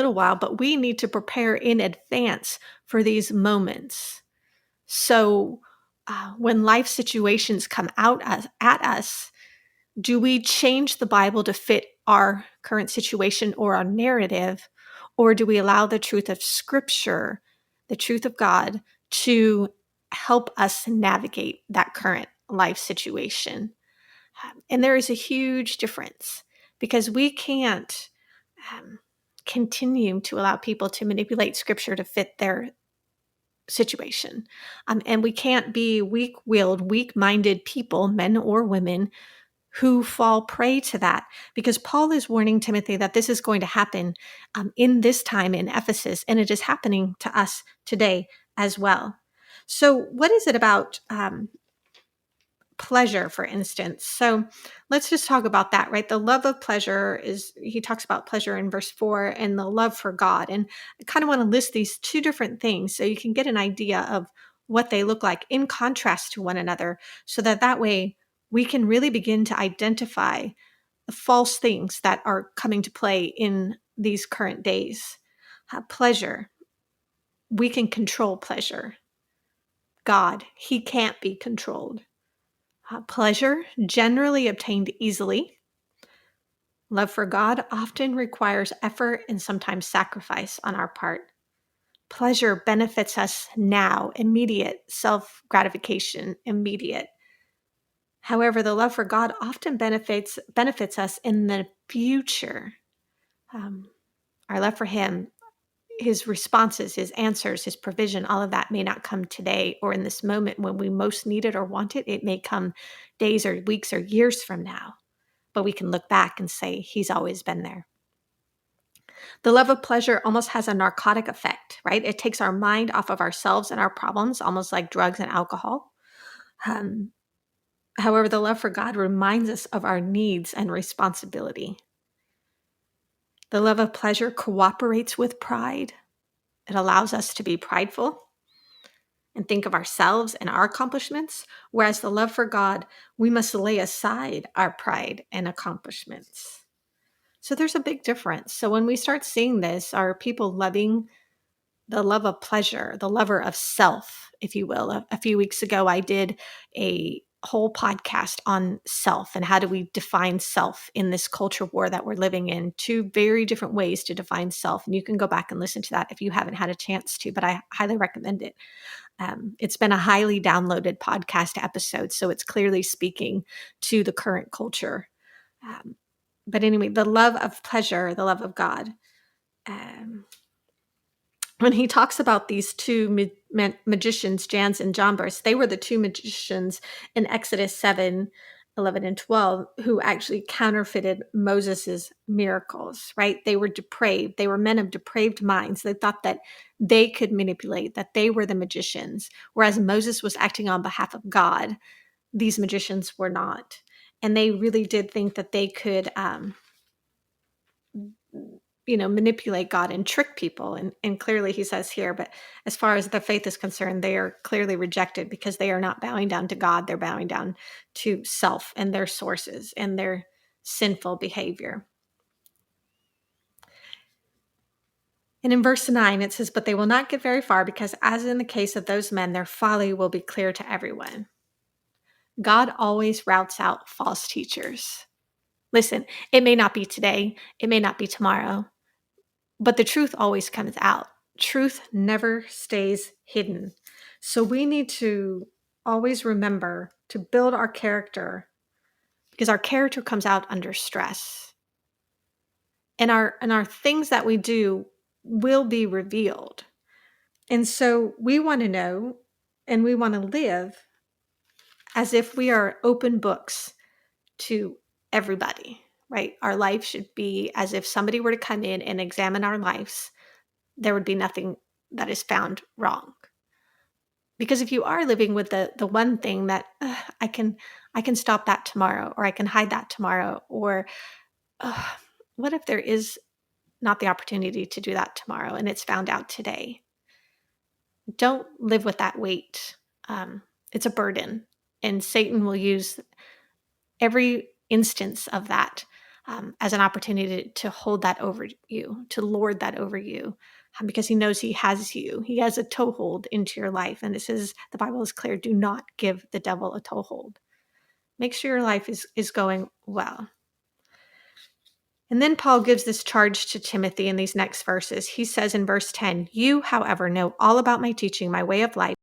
little while, but we need to prepare in advance for these moments. So when life situations come at us, do we change the Bible to fit our current situation or our narrative? Or do we allow the truth of Scripture, the truth of God, to help us navigate that current life situation? And there is a huge difference because we can't continue to allow people to manipulate Scripture to fit their situation. And we can't be weak-willed, weak-minded people, men or women, who fall prey to that, because Paul is warning Timothy that this is going to happen in this time in Ephesus, and it is happening to us today as well. So what is it about pleasure, for instance? So let's just talk about that, right? The love of pleasure he talks about pleasure in verse 4 and the love for God. And I kind of want to list these two different things so you can get an idea of what they look like in contrast to one another, so that way we can really begin to identify the false things that are coming to play in these current days. Pleasure, we can control pleasure. God, he can't be controlled. Pleasure, generally obtained easily. Love for God often requires effort and sometimes sacrifice on our part. Pleasure benefits us now, immediate self-gratification, immediate. However, the love for God often benefits us in the future. Our love for him, his responses, his answers, his provision, all of that may not come today or in this moment when we most need it or want it. It may come days or weeks or years from now, but we can look back and say he's always been there. The love of pleasure almost has a narcotic effect, right? It takes our mind off of ourselves and our problems, almost like drugs and alcohol. However, the love for God reminds us of our needs and responsibility. The love of pleasure cooperates with pride. It allows us to be prideful and think of ourselves and our accomplishments, whereas the love for God, we must lay aside our pride and accomplishments. So there's a big difference. So when we start seeing this, are people loving the love of pleasure, the lover of self, if you will? A few weeks ago, I did a whole podcast on self and how do we define self in this culture war that we're living in. Two very different ways to define self. And you can go back and listen to that if you haven't had a chance to, but I highly recommend it. It's been a highly downloaded podcast episode, so it's clearly speaking to the current culture. But anyway, the love of pleasure, the love of God. When he talks about these two magicians, Jannes and Jambres, they were the two magicians in Exodus 7, 11, and 12, who actually counterfeited Moses's miracles, right? They were depraved. They were men of depraved minds. They thought that they could manipulate, that they were the magicians, whereas Moses was acting on behalf of God. These magicians were not. And they really did think that they could manipulate God and trick people. And clearly he says here, but as far as their faith is concerned, they are clearly rejected because they are not bowing down to God. They're bowing down to self and their sources and their sinful behavior. And in verse 9, it says, but they will not get very far because as in the case of those men, their folly will be clear to everyone. God always routes out false teachers. Listen, it may not be today. It may not be tomorrow. But the truth always comes out. Truth never stays hidden. So we need to always remember to build our character, because our character comes out under stress. And our things that we do will be revealed. And so we want to know and we want to live as if we are open books to everybody, right? Our life should be as if somebody were to come in and examine our lives. There would be nothing that is found wrong. Because if you are living with the one thing that I can stop that tomorrow, or I can hide that tomorrow, or what if there is not the opportunity to do that tomorrow and it's found out today? Don't live with that weight. It's a burden, and Satan will use every instance of that as an opportunity to hold that over you, to lord that over you, because he knows he has you. He has a toehold into your life. And this is, the Bible is clear, do not give the devil a toehold. Make sure your life is going well. And then Paul gives this charge to Timothy in these next verses. He says in verse 10, "You, however, know all about my teaching, my way of life,